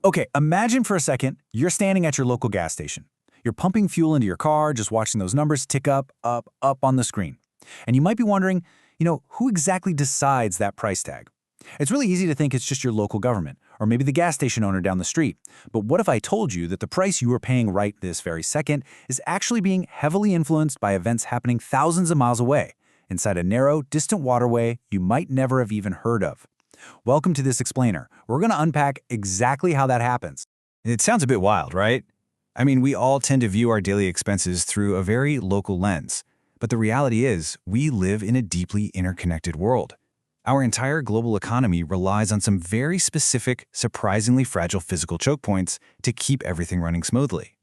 Okay, imagine for a second you're standing at your local gas station. You're pumping fuel into your car, just watching those numbers tick up, up, up on the screen. And you might be wondering, who exactly decides that price tag? It's really easy to think it's just your local government, or maybe the gas station owner down the street. But what if I told you that the price you are paying right this very second is actually being heavily influenced by events happening thousands of miles away, inside a narrow, distant waterway you might never have even heard of? Welcome to this explainer. We're going to unpack exactly how that happens. It sounds a bit wild, right? I mean, we all tend to view our daily expenses through a very local lens. But the reality is, we live in a deeply interconnected world. Our entire global economy relies on some very specific, surprisingly fragile physical choke points to keep everything running smoothly.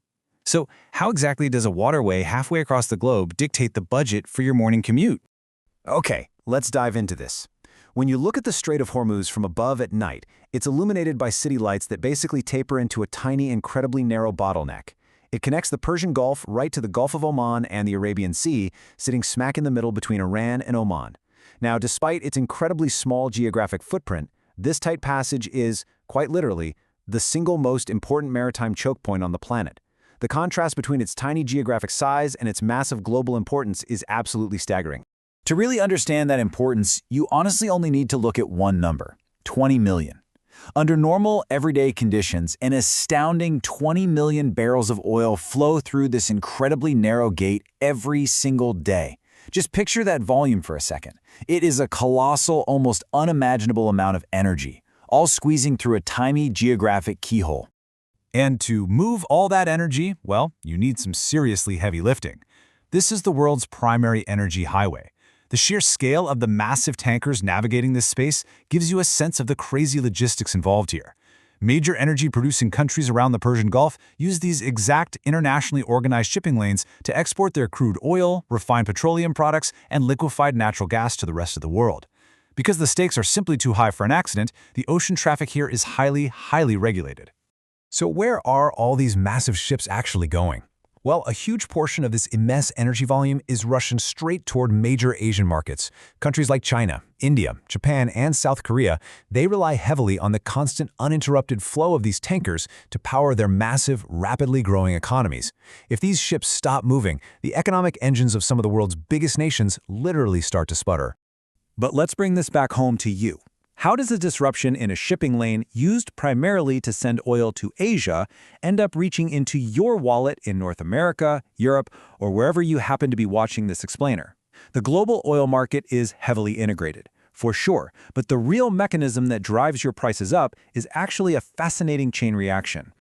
So, how exactly does a waterway halfway across the globe dictate the budget for your morning commute? Okay, let's dive into this. When you look at the Strait of Hormuz from above at night, it's illuminated by city lights that basically taper into a tiny, incredibly narrow bottleneck. It connects the Persian Gulf right to the Gulf of Oman and the Arabian Sea, sitting smack in the middle between Iran and Oman. Now, despite its incredibly small geographic footprint, this tight passage is, quite literally, the single most important maritime choke point on the planet. The contrast between its tiny geographic size and its massive global importance is absolutely staggering. To really understand that importance, you honestly only need to look at one number: 20 million. Under normal, everyday conditions, an astounding 20 million barrels of oil flow through this incredibly narrow gate every single day. Just picture that volume for a second. It is a colossal, almost unimaginable amount of energy, all squeezing through a tiny geographic keyhole. And to move all that energy, well, you need some seriously heavy lifting. This is the world's primary energy highway. The sheer scale of the massive tankers navigating this space gives you a sense of the crazy logistics involved here. Major energy-producing countries around the Persian Gulf use these exact internationally organized shipping lanes to export their crude oil, refined petroleum products, and liquefied natural gas to the rest of the world. Because the stakes are simply too high for an accident, the ocean traffic here is highly regulated. So where are all these massive ships actually going? Well, a huge portion of this immense energy volume is rushing straight toward major Asian markets. Countries like China, India, Japan, and South Korea, they rely heavily on the constant, uninterrupted flow of these tankers to power their massive, rapidly growing economies. If these ships stop moving, the economic engines of some of the world's biggest nations literally start to sputter. But let's bring this back home to you. How does a disruption in a shipping lane used primarily to send oil to Asia end up reaching into your wallet in North America, Europe, or wherever you happen to be watching this explainer? The global oil market is heavily integrated, for sure, but the real mechanism that drives your prices up is actually a fascinating chain reaction.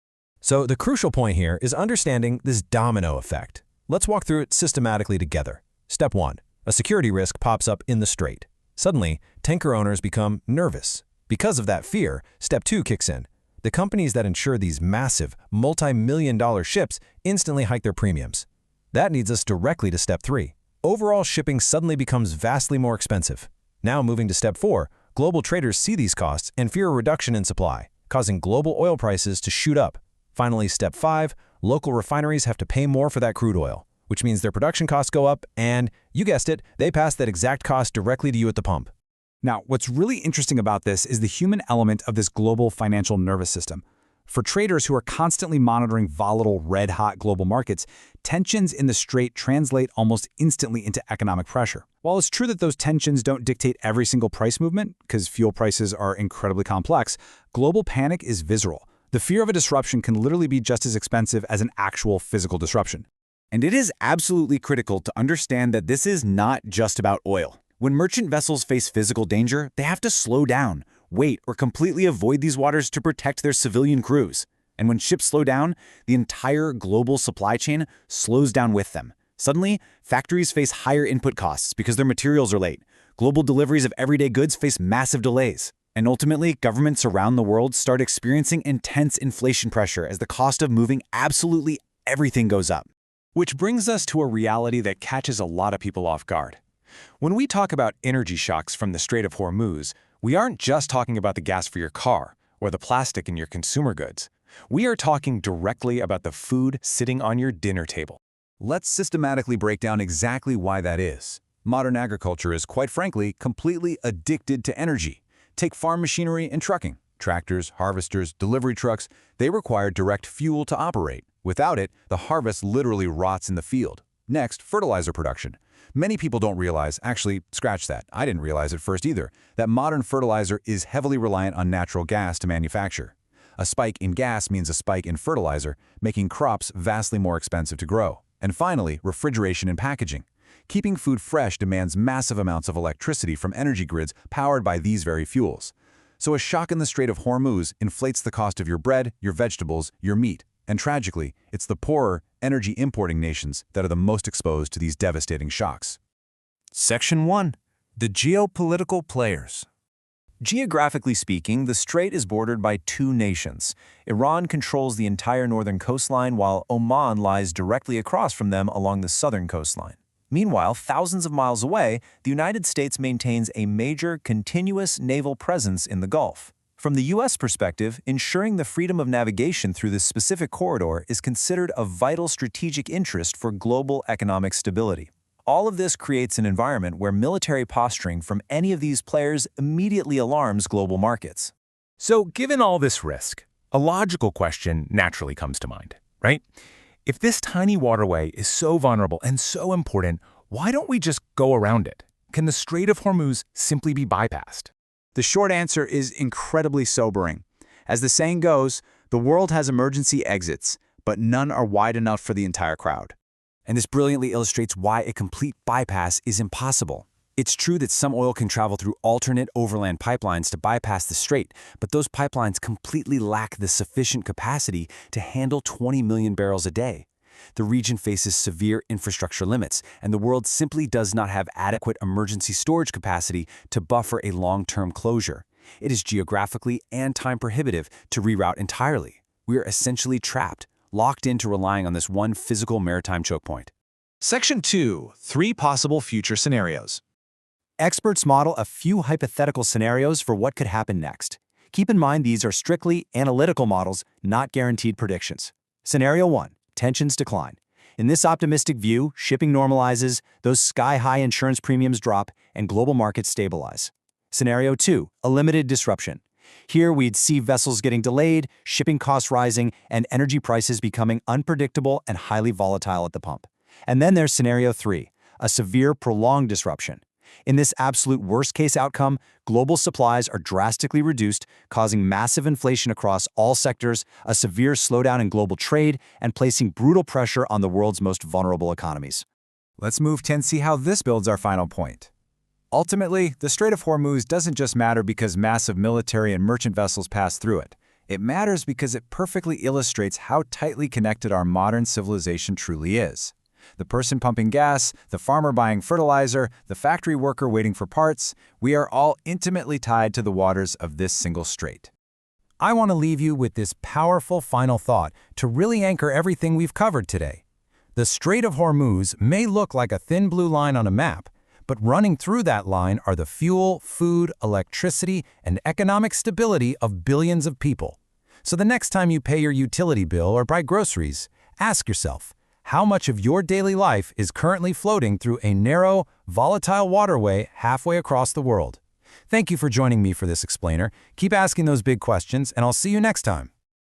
So the crucial point here is understanding this domino effect. Let's walk through it systematically together. Step 1. A security risk pops up in the strait. Suddenly, tanker owners become nervous. Because of that fear, Step 2 kicks in. The companies that insure these massive, multi-million-dollar ships instantly hike their premiums. That leads us directly to Step 3. Overall shipping suddenly becomes vastly more expensive. Now moving to Step 4, global traders see these costs and fear a reduction in supply, causing global oil prices to shoot up. Finally, Step 5, local refineries have to pay more for that crude oil, which means their production costs go up and, you guessed it, they pass that exact cost directly to you at the pump. Now, what's really interesting about this is the human element of this global financial nervous system. For traders who are constantly monitoring volatile, red-hot global markets, tensions in the strait translate almost instantly into economic pressure. While it's true that those tensions don't dictate every single price movement, because fuel prices are incredibly complex, global panic is visceral. The fear of a disruption can literally be just as expensive as an actual physical disruption. And it is absolutely critical to understand that this is not just about oil. When merchant vessels face physical danger, they have to slow down, wait, or completely avoid these waters to protect their civilian crews. And when ships slow down, the entire global supply chain slows down with them. Suddenly, factories face higher input costs because their materials are late. Global deliveries of everyday goods face massive delays. And ultimately, governments around the world start experiencing intense inflation pressure as the cost of moving absolutely everything goes up. Which brings us to a reality that catches a lot of people off guard. When we talk about energy shocks from the Strait of Hormuz, we aren't just talking about the gas for your car or the plastic in your consumer goods. We are talking directly about the food sitting on your dinner table. Let's systematically break down exactly why that is. Modern agriculture is, quite frankly, completely addicted to energy. Take farm machinery and trucking. Tractors, harvesters, delivery trucks, they require direct fuel to operate. Without it, the harvest literally rots in the field. Next, fertilizer production. Many people don't realize, actually, scratch that, I didn't realize at first either, that modern fertilizer is heavily reliant on natural gas to manufacture. A spike in gas means a spike in fertilizer, making crops vastly more expensive to grow. And finally, refrigeration and packaging. Keeping food fresh demands massive amounts of electricity from energy grids powered by these very fuels. So a shock in the Strait of Hormuz inflates the cost of your bread, your vegetables, your meat. And tragically, it's the poorer, energy-importing nations that are the most exposed to these devastating shocks. Section 1. The geopolitical players. Geographically speaking, the strait is bordered by two nations. Iran controls the entire northern coastline, while Oman lies directly across from them along the southern coastline. Meanwhile, thousands of miles away, the United States maintains a major, continuous naval presence in the Gulf. From the U.S. perspective, ensuring the freedom of navigation through this specific corridor is considered a vital strategic interest for global economic stability. All of this creates an environment where military posturing from any of these players immediately alarms global markets. So, given all this risk, a logical question naturally comes to mind, right? If this tiny waterway is so vulnerable and so important, why don't we just go around it? Can the Strait of Hormuz simply be bypassed? The short answer is incredibly sobering. As the saying goes, the world has emergency exits, but none are wide enough for the entire crowd. And this brilliantly illustrates why a complete bypass is impossible. It's true that some oil can travel through alternate overland pipelines to bypass the strait, but those pipelines completely lack the sufficient capacity to handle 20 million barrels a day. The region faces severe infrastructure limits, and the world simply does not have adequate emergency storage capacity to buffer a long-term closure. It is geographically and time-prohibitive to reroute entirely. We are essentially trapped, locked into relying on this one physical maritime choke point. Section 2. 3 possible future scenarios. Experts model a few hypothetical scenarios for what could happen next. Keep in mind these are strictly analytical models, not guaranteed predictions. Scenario 1. Tensions decline. In this optimistic view, shipping normalizes, those sky-high insurance premiums drop, and global markets stabilize. Scenario 2. A limited disruption. Here we'd see vessels getting delayed, shipping costs rising, and energy prices becoming unpredictable and highly volatile at the pump. And then there's Scenario 3. A severe, prolonged disruption. In this absolute worst-case outcome, global supplies are drastically reduced, causing massive inflation across all sectors, a severe slowdown in global trade, and placing brutal pressure on the world's most vulnerable economies. Let's move to and see how this builds our final point. Ultimately, the Strait of Hormuz doesn't just matter because massive military and merchant vessels pass through it. It matters because it perfectly illustrates how tightly connected our modern civilization truly is. The person pumping gas, the farmer buying fertilizer, the factory worker waiting for parts, we are all intimately tied to the waters of this single strait. I want to leave you with this powerful final thought to really anchor everything we've covered today. The Strait of Hormuz may look like a thin blue line on a map, but running through that line are the fuel, food, electricity, and economic stability of billions of people. So the next time you pay your utility bill or buy groceries, ask yourself, how much of your daily life is currently floating through a narrow, volatile waterway halfway across the world? Thank you for joining me for this explainer. Keep asking those big questions, and I'll see you next time.